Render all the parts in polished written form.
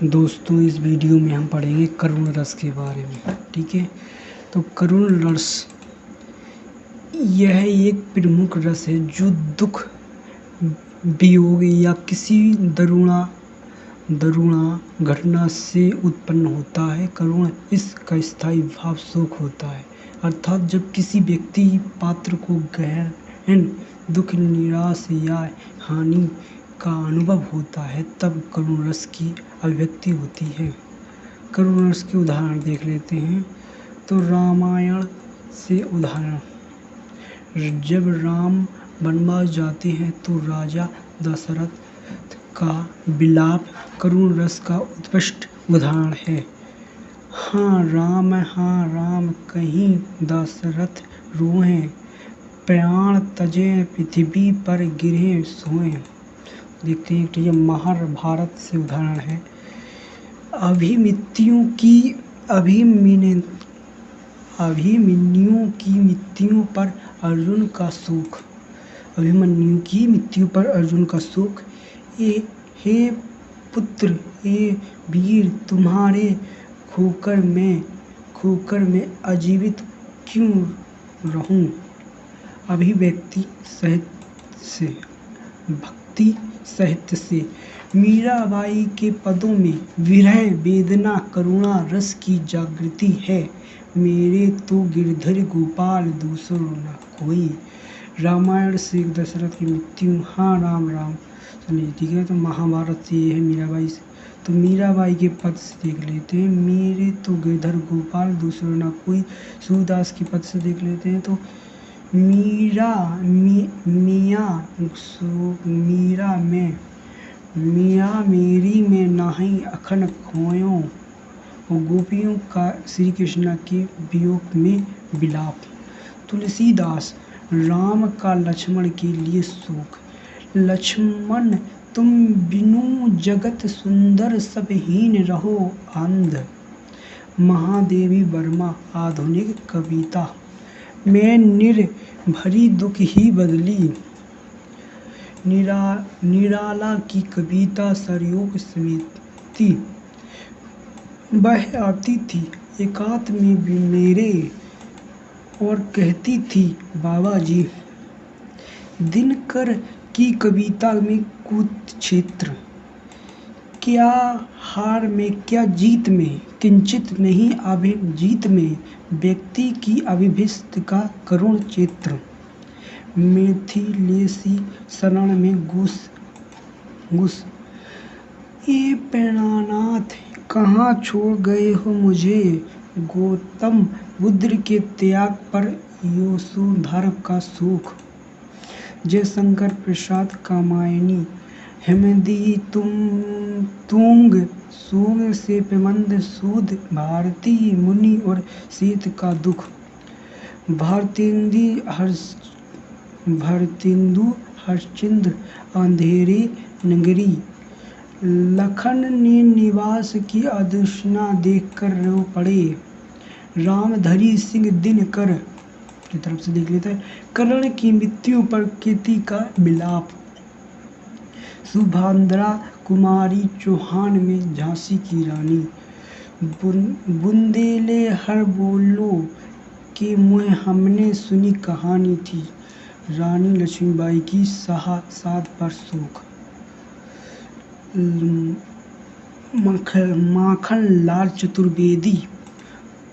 दोस्तों, इस वीडियो में हम पढ़ेंगे करुण रस के बारे में। ठीक है, तो करुण रस यह एक प्रमुख रस है जो दुख, वियोग या किसी दरुणा घटना से उत्पन्न होता है। करुण इसका स्थायी भाव शोक होता है, अर्थात जब किसी व्यक्ति पात्र को गहन दुख, निराश या हानि का अनुभव होता है तब करुण रस की अभिव्यक्ति होती है। करुण रस के उदाहरण देख लेते हैं। तो रामायण से उदाहरण, जब राम वनवास जाते हैं तो राजा दशरथ का विलाप करुण रस का उत्कृष्ट उदाहरण है। हाँ राम कहीं दशरथ रोएं, प्राण तजे पृथ्वी पर गिरे सोएं। देखते हैं कि यह महाभारत से उदाहरण है। अभिमन्यु की मृत्यु पर अर्जुन का शोक। अभिमन्यु की मृत्यु पर अर्जुन का शोक। हे पुत्र, हे वीर, तुम्हारे खोकर मैं अजीवित क्यों रहूं। अभिव्यक्ति साहित्य से, भक्ति साहित्य से। मीराबाई के पदों में विरह, वेदना, करुणा रस की जागृति है। मेरे तो गिरधर गोपाल दूसरो न कोई। रामायण से दशरथ की मृत्यु। हाँ राम सुनिए। ठीक है, तो महाभारत से ये है मीराबाई से। तो मीराबाई के पद से देख लेते हैं। मेरे तो गिरधर गोपाल दूसरो न कोई। सूरदास के पद से देख लेते हैं। तो मीरा मेरी में नाही अखन खोयो। और गोपियों का श्री कृष्ण के वियोग में विलाप। तुलसीदास, राम का लक्ष्मण के लिए शोक। लक्ष्मण तुम बिनु जगत सुंदर, सब हीन रहो अंध। महादेवी वर्मा, आधुनिक कविता। मैं निर्भरी दुख ही बदली। निराला की कविता सरयोग समिति। वह आती थी एकांत में भी मेरे और कहती थी बाबा जी। दिनकर की कविता में कुरुक्षेत्र। क्या हार में क्या जीत में, किंचित नहीं अभिजीत में, व्यक्ति की अभिव्यक्ति का करुण चित्र। मिथिलेशी शरण में घुस। ए प्राणनाथ, कहाँ छोड़ गए हो मुझे। गौतम बुद्ध के त्याग पर यशोधर का शोक। जयशंकर प्रसाद कामायनी। हेमदी तुंग सूंग से पेमंद सूद। भारती मुनि और शीत का दुख। भारतेंदु हरश्चंद्र, अंधेरे नगरी। लखन ने निवास की अदृष्टता देखकर रो पड़े। रामधरी सिंह दिनकर की तरफ से देख लेते हैं। कर्ण की मृत्यु पर कीर्ति का विलाप। सुभद्रा कुमारी चौहान में झांसी की रानी। बुंदेले हर बोलो के मुँह हमने सुनी कहानी थी। रानी लक्ष्मीबाई की शहादत पर शोक। माखन लाल चतुर्वेदी,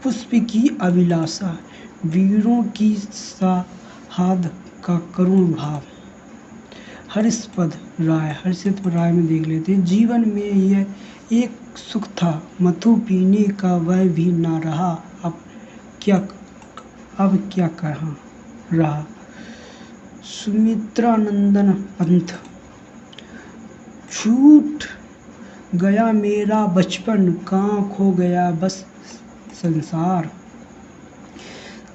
पुष्प की अभिलाषा। वीरों की शहादत का करुण भाव। हर्षपद राय में देख लेते हैं। जीवन में यह एक सुख था, मधु पीने का वह भी ना रहा। अब क्या कहाँ रहा। सुमित्रानंदन पंथ। छूट गया मेरा बचपन, कहाँ खो गया बस संसार।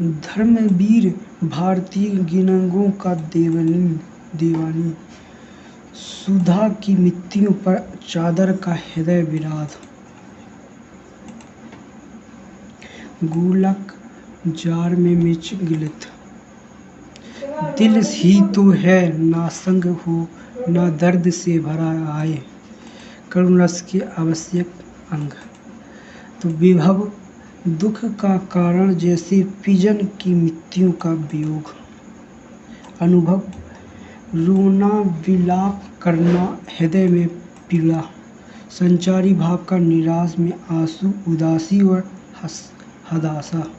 धर्मवीर भारतीय गिरंगों का दीवानी। सुधा की मृत्यु पर चादर का हृदय विराध। गुलक जार में मिर्च गिलत। दिल ही तो है ना संग हो, ना दर्द से भरा आए। करुण रस के आवश्यक अंग। तो विभव दुख का कारण जैसे पिजन की मृत्यु का वियोग। अनुभव रोना, विलाप करना, हृदय में पीड़ा। संचारी भाव का निराश में आंसू, उदासी और हताशा।